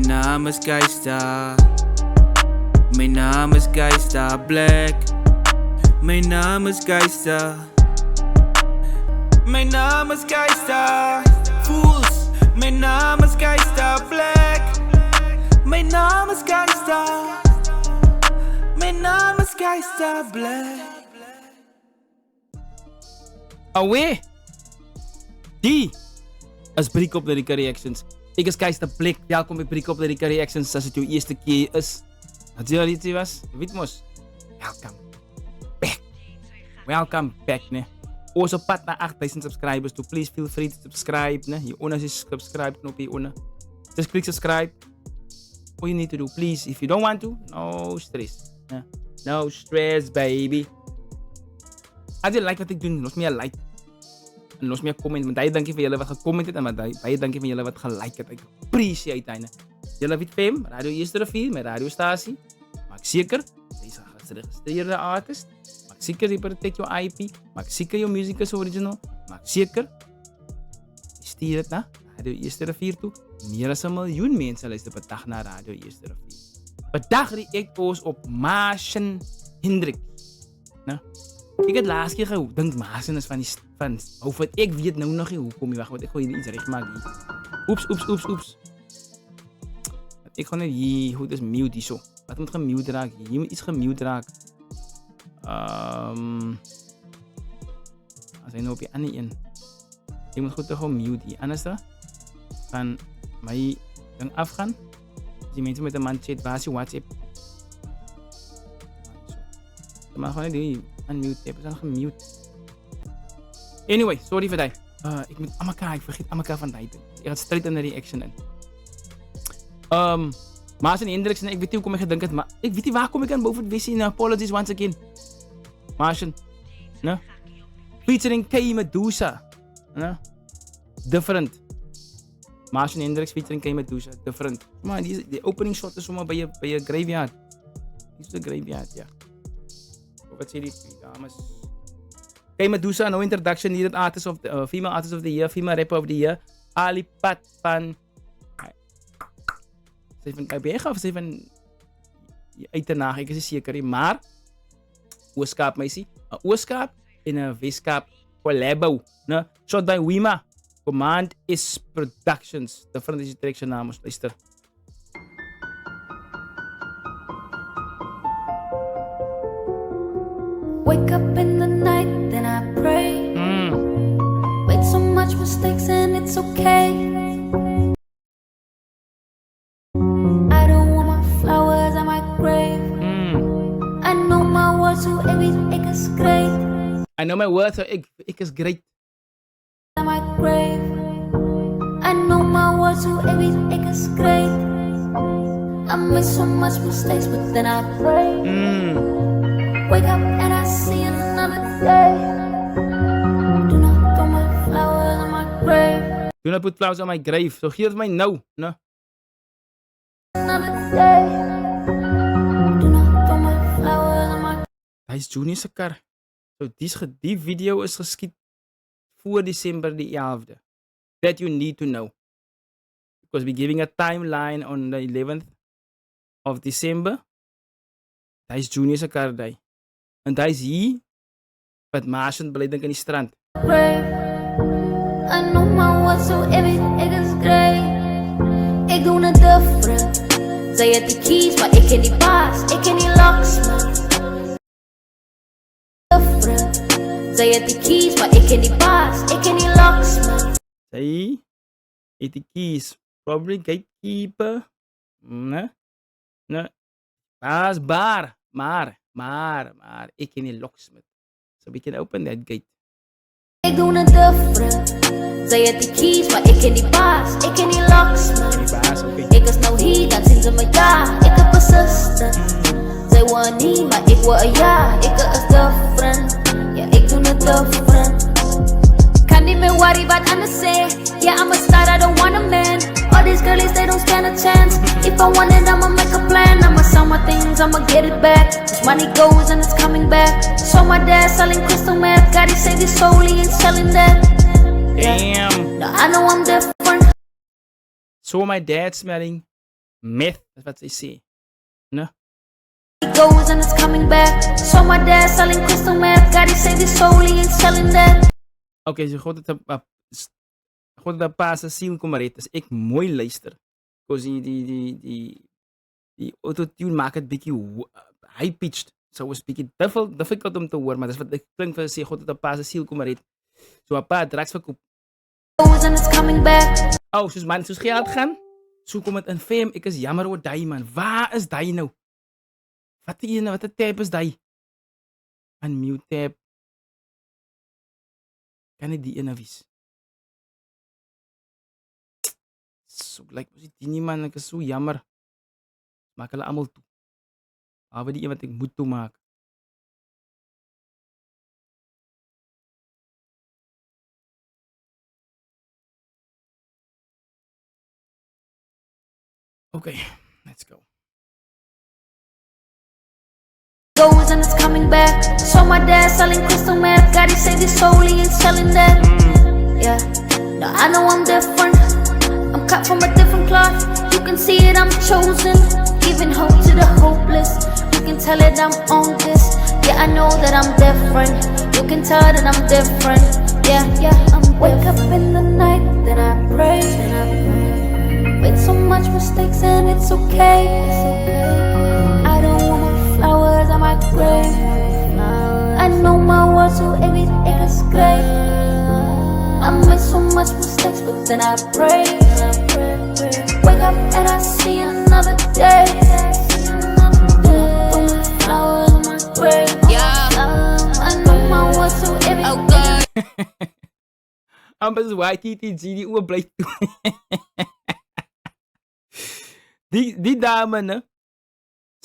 naam is Geista. Mijn naam is Geista Black. Mijn naam is Geista. Mijn naam is Geista Fools. Mijn naam is Geista Black. Mijn naam is Geista. Mijn naam is Geista Black. Away! Die is Breek Up Lyrica Reactions. Ik is Geista Black. Welkom bij Breek Up Lyrica Reactions. Als het jouw eerste keer is. Dat je al iets was. Je weet mos. Welkom back. Welcome back, ne. Onze pad naar 8000 subscribers. So please feel free to subscribe, ne. Je onder is subscribe knop hier onder. Just click subscribe. All you need to do, please. If you don't want to, no stress. Ne? No stress, baby. Als je like wat ik doe, los me een like. En los me een comment. Want dank je voor jullie wat gecomment het. En dank je voor jullie wat gelike het. Ik appreciate het. Jullie weet fame, Radio Eerste Rivier, mijn radiostatie. Maak zeker, deze is geregistreerde artist. Maak zeker, je protect je IP. Maak zeker, je muziek is original. Maak zeker, je stuur het naar Radio Eerste Rivier toe. Meer dan 1 miljoen mensen luisteren per dag naar Radio Eerste Rivier. Per dag react ons op Martian Hendrix. Nou, ik het laatste keer gedacht, Martian is van over ik weet nou nog niet hoe kom je weg, want ik gooi iets recht maken. Oeps. Ik ga net hier, goed is mute die zo. Wat moet gemute raken? Hier moet iets gemute raken. Als hij nou op je andere in. Ik moet goed gewoon mute hier. Anders dan gaan mij dan afgaan. Die mensen met een man chat, basis WhatsApp. Maar gewoon die unmute. Ik heb dan gemute. Anyway, sorry voor dat. Ik moet Amaka, ik vergeet Amaka van tijd. Ik ga straight in de reaction in. Martian Hendrix, ik weet niet hoe kom ik gedacht, maar ik weet niet waar kom ik aan boven het wc. Apologies once again. Martian, no? Featuring K Medusa, no? Different. Martian Hendrix featuring K Medusa, different. Maar die opening shot is zomaar bij je graveyard. Dit is de graveyard, ja. Wat zie je die dames? K Medusa, no introduction, needed artist of the, female artist of the year, female rapper of the year. Ali Pat van... Van KBG of van uit de nacht, ik is zeker, maar Ooskaap meisie, een Ooskaap in een Weeskaap collabo, ne? Shot by Wima, Command is Productions, de Franse direction namens, luister. Wake up in the night, then I pray. Made so much mistakes and it's okay. I know my words, so ik is great. Am I grave? I know my words, so ik is great. I made so much mistakes, but then I pray. Wake up and I see another day. Do not throw my flowers on my grave. Do not put flowers on my grave. So geef het mij nou, ne? Another day. Do not throw my flowers on my. Hij is Junior se kar. So die video is geskiet voor December the 11th. That you need to know. Because we're giving a timeline on the 11th of December. Hij is Junior se kar day. En hij is hier met Martian beleid aan die strand. I know my words, so ik is great. Ik doe het different. Zij heeft die keys, maar ik ken die bars, ik ken die locks, man. Zij heeft die keys, maar ik ken die bars, ik ken die locks, man. Zij heeft die keys, probably gatekeeper. Nee. Baas, bar. Maar ik ken die locks, man. So we can open that gate. Ik doe het different. Zij heeft die keys, maar ik ken die bars, ik ken die locks, man. Ik is nou hier, dan zien ze me ja, ik heb persistent. Zij wil niet, maar ik wil ja, ik is different. Ja, ik doe het different. Kan niet meer worry wat anders zeggen. Yeah, I'm a star, I don't want a man. All these girlies, they don't stand a chance. If I want it, I'ma make a plan. I'ma sell my things, I'ma get it back. Cause money goes and it's coming back. So my dad selling crystal meth. God, he saved his soul, he ain't selling that. Damn. Now I know I'm different. So my dad smelling Meth, dat is wat zij zei. No? It goes and it's coming back. So my dad selling crystal meth. God, he saved his soul, he ain't selling that. Oké, so God het een paar ziel kom maar uit. Dus ik mooi luister. Because die autotune maakt het beetje high-pitched. So is beetje difficult om te horen. Maar dat is wat ik klink van sê, God het een paar ziel kom maar uit. So een paar drugs verkoop. Goes and it's coming back. Oh, soos man, soos geld gaan. So kom het in fame. Ik is jammer oor die man. Waar is die nou? Wat die tab is die? Unmute tab. Kan ik die ene wees? So like die nie man, ek is so jammer. Maak hulle almal toe. Behalwe die een wat ek moet toemaak. Okay, let's go. Goes and it's coming back. So my dad selling crystal meth. God, he saved his soul, he ain't selling that. Yeah, now I know I'm different. I'm cut from a different cloth. You can see it, I'm chosen. Giving hope to the hopeless. You can tell it I'm on this. Yeah, I know that I'm different. You can tell that I'm different. Yeah, I'm wake up in the night, then I pray. Made so much mistakes and it's okay. I don't want my flowers on my grave. I know my words, so everything is great. I made so much mistakes, but then I pray. Wake up and I see another day. Put my flowers on my grave. I know my words, so everything is great. Ambas YTTG die oor bly toe. Die dame, ne?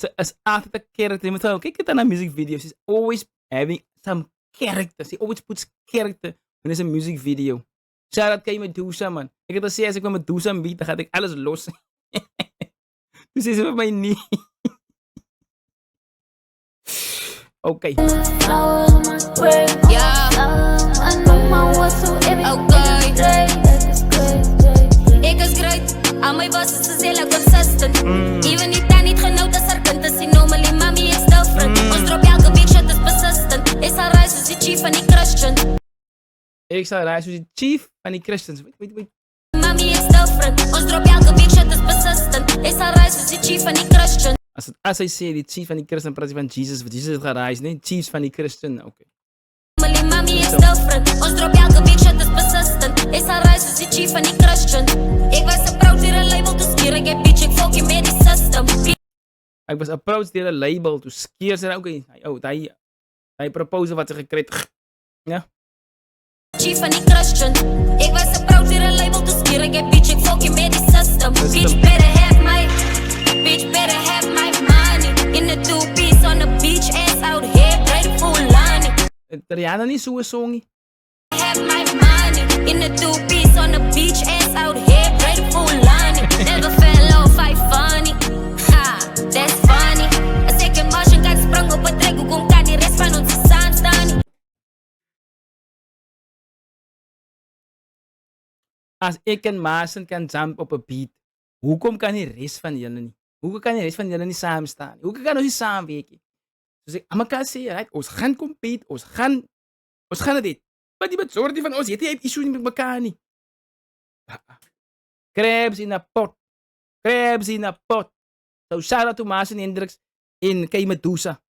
Ze is altijd een character. Je moet kijken naar music videos. She's always having some character. She always puts character in een music video. Shout out, kan je Medusa, man. Ik heb gezegd, als ik met Medusa beat, dan ga ik alles los. Dus is het met mij niet. Oké. Ik is great. Aan mijn was is ze heel consistent. Even niet daar niet genoeg dat er kunt. Ze noemen alleen mami is different. Ons drop elke week shit is persistent. Ik zal reizen als die chief van die Christian. Ik zal reizen als die chief van die Christians. Wait. Mami is different. Ons drop elke week shit is persistent. Ik zal reizen als die chief van die Christian. Als hij zegt die chief van die Christian, praat hij van Jesus. Want Jesus gaat reizen, nee? Chiefs van die Christian, oké. Alleen mami is different. Ons drop elke week shit is persistent. Ik zal reizen als die chief van die Christian. Ik was approached door een label te sturen. Ik heb bitch, ik volg je met die system. Ik was approached door een label to skeer zijn. Oké, hij propose wat ze gekregen. Ja. Chief van die Christian. Ik was approached door een label te sturen. Ik heb bitch, ik volg je met die system. Bitch better have my, bitch better have my money. In the two piece on the beach, ass out here, ready for Lani. Rihanna niet zo'n song. Have my money. In the two piece on the beach, ass out here, ready for Lani. Never fell off, I funny. Ha, that's funny. A second motion got sprung op het trek. Hoe kom kan die rest van ons staan? Als ik en Maasen kan jump op een beat, hoekom kan die rest van jullie niet? Hoekom kan die rest van jullie niet samen staan? Hoekom kan ons niet samenwerken? Dus ik aan elkaar zeggen, right? Ons gaan compete, ons gaan dit. Maar die bezorgd van ons, je hebt issues met elkaar niet. Crabs in een pot. Crabs in een pot. So shout out to Maasen Hendricks in K Medusa.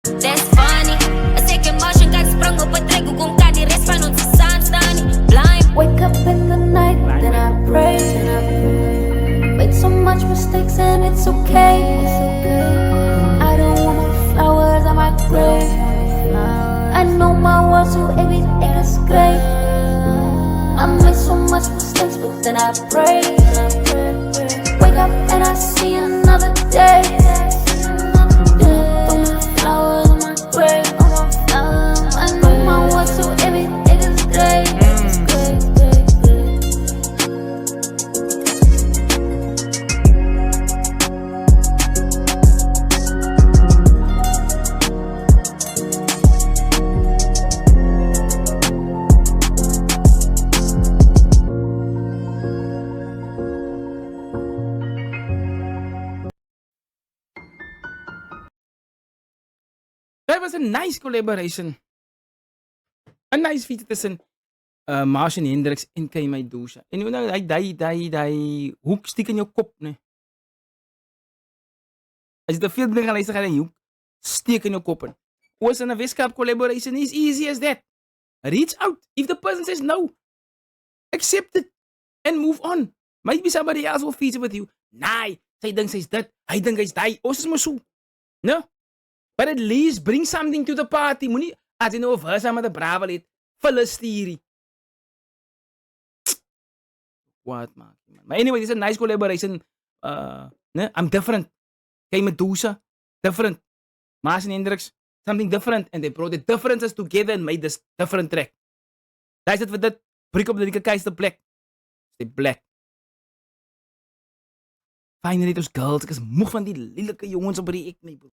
That's funny. A second motion got sprung op het trek. Hoe kom kan die rest van ons staan? Blind. Wake up in the night, then I pray. Made so much mistakes and it's okay. I don't want my flowers on my grave. I know my words, so everything is great. I made so much mistakes, but then I pray. Wake up and I see another day. Put my flowers on my grave. I know my words, so everything is great. was a nice collaboration. Een nice feature tussen Martian Hendricks en K. Dusha. En you know, die hoek stiek in jou kop, nee. As jy te veel dingen gaan luisteren, gaan die hoek steek in jou kop in. Was in a Westkap collaboration is easy as that. Reach out. If the person says no, accept it and move on. Might be somebody else will feature with you. Nee, sy dink sy's dit, hy dink hy's die. Ons is maar so. No? But at least bring something to the party. Moenie, as jy nou 'n verse met 'n bravel het, vulle stuurie. What, man? But anyway, this is a nice collaboration. No? I'm different. K. Medusa, different. Martian Hendricks, something different. And they brought the differences together and made this different track. That's it for that. Breek op die Keister Black. Stay black. Finally, those girls. Ek is moeg van die lelike jongens op die ek, nee, bro.